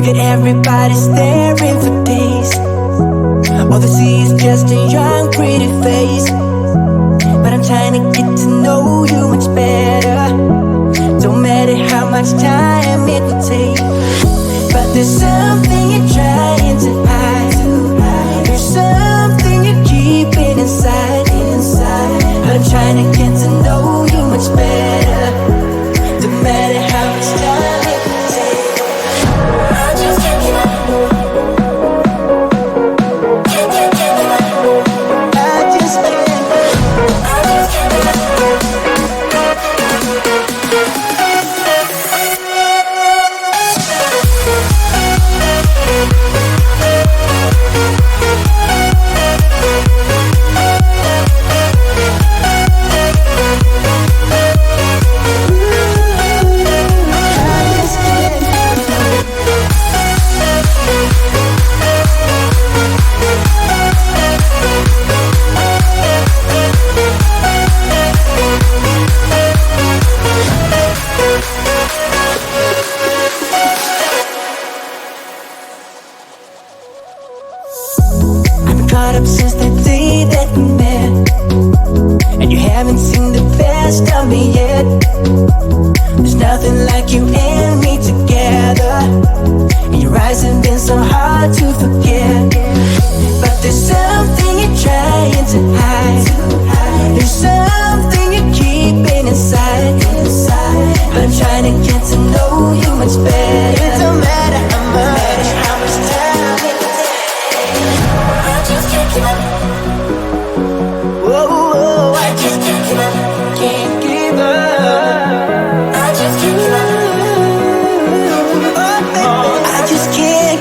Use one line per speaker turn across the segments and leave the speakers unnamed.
that everybody's staring for days. All they see is just a young, pretty face. But I'm trying to get to know you much better. Don't matter how much time it will take. But there's something you're trying to hide. There's something you're keeping inside. But I'm trying to get to know you much better. Don't matter how much time it will take. I just can't give up. Can't give up. I just can't. I just can't give up. Caught up since the day that we met, and you haven't seen the best of me yet. There's nothing like you and me together, and your eyes have been so hard to forget. But there's something you're trying to hide. There's something you're keeping inside. But I'm trying to get to know you much better. It don't matter how much time it takes. I just can't give up. Whoa, I just can't give up. Can't give up. I just can't give up. Oh, baby, I just can't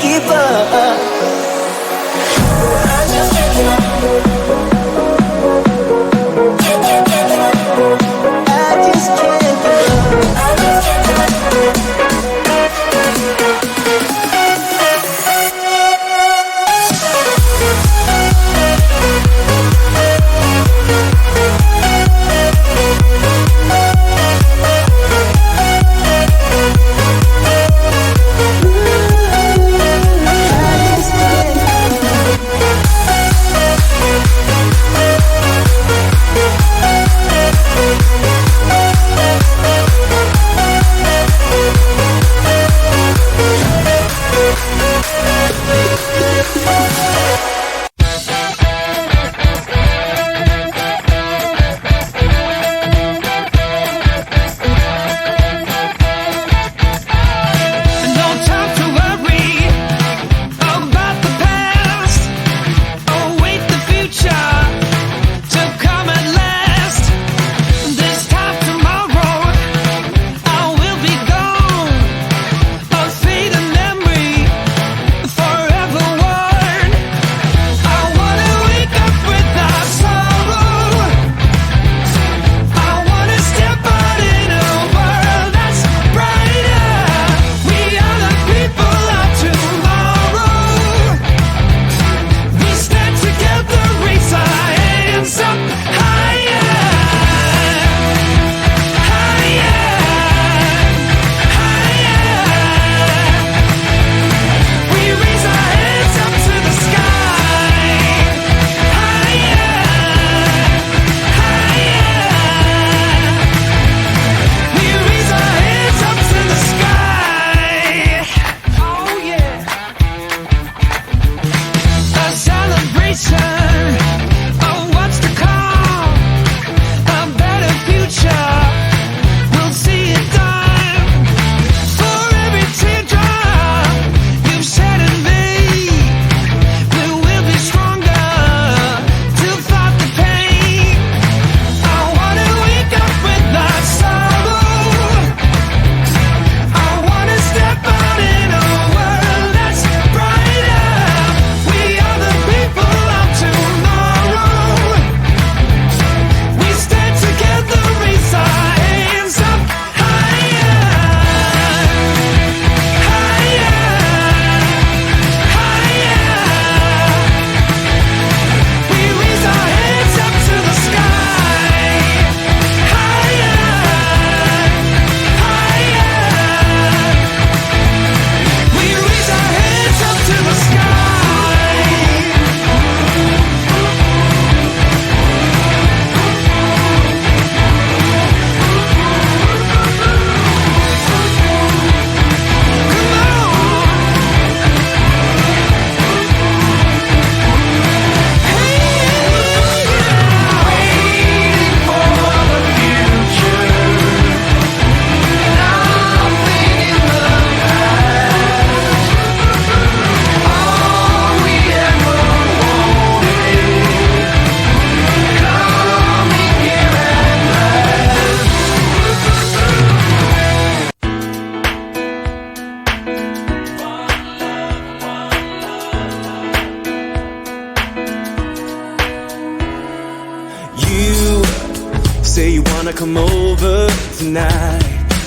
wanna come over tonight.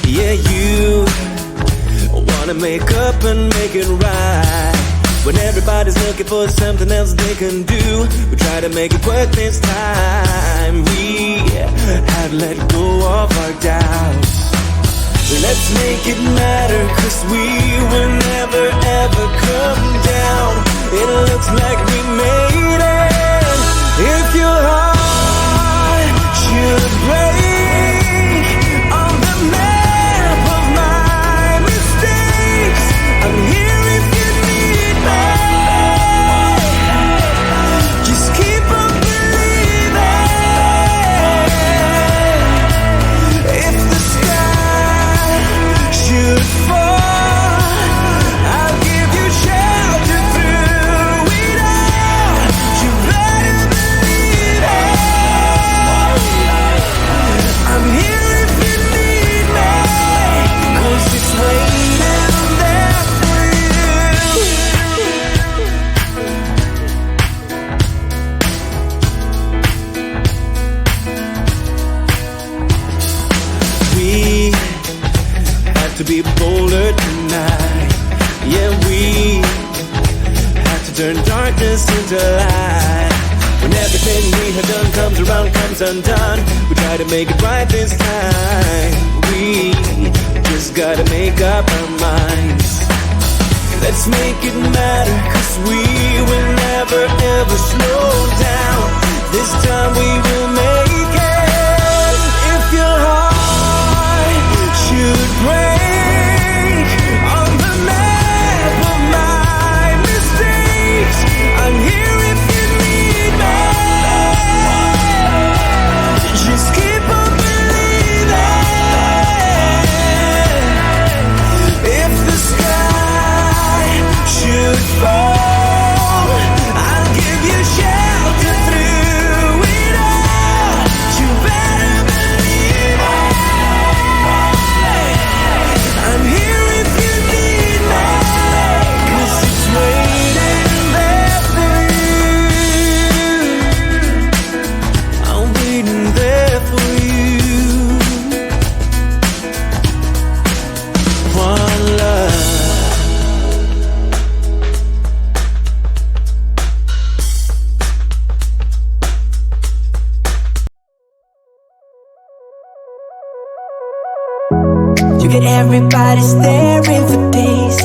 Yeah, you wanna make up and make it right. When everybody's looking for something else they can do, we try to make it work this time. We have let go of our doubts. Let's make it matter, 'cause we will never ever come down. It looks like we made it. If your heart should break on the map of my mistakes, I'm here if you need me. Just keep on believing. If the sky should fall, I'll give you shelter through it all. You better believe it. I'm here if you need me, 'cause it's waiting there for you. We have to be bolder tonight. Yeah, we have to turn darkness into light. When everything we have done comes around, comes undone, we try to make it right this time. We just gotta make up our minds. Let's make it matter, 'cause we will never ever slow down. This time we will make it. If your heart should break on the map of my mistakes, I'm here if you need me. Just keep on believing. If the sky should fall, I'll give you shelter through it all. You better believe it. I'm here if you need me, 'cause it's waiting there for you. I'm waiting there for you. One love.
You get everybody staring for days.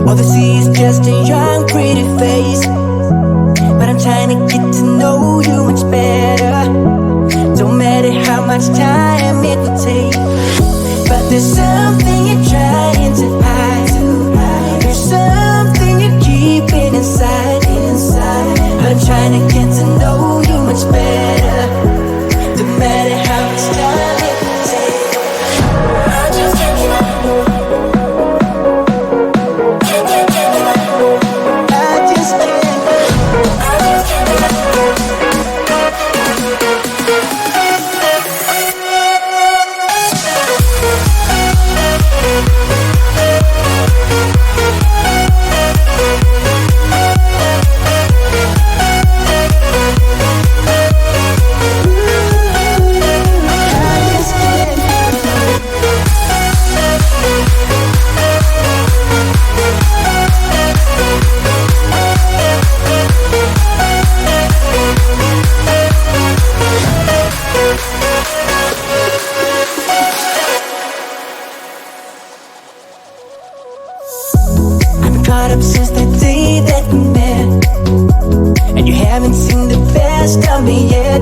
All they see is just a young, pretty face. But I'm trying to get to know you much better. Don't matter how much time it will take. But there's something you're trying to hide. There's something you're keeping inside. But I'm trying to get to know you much better. Don't matter how much time it will take. I just can't give up. Can't give up. I just can't. I just can't give up. Caught up since the day that we met, and you haven't seen the best of me yet.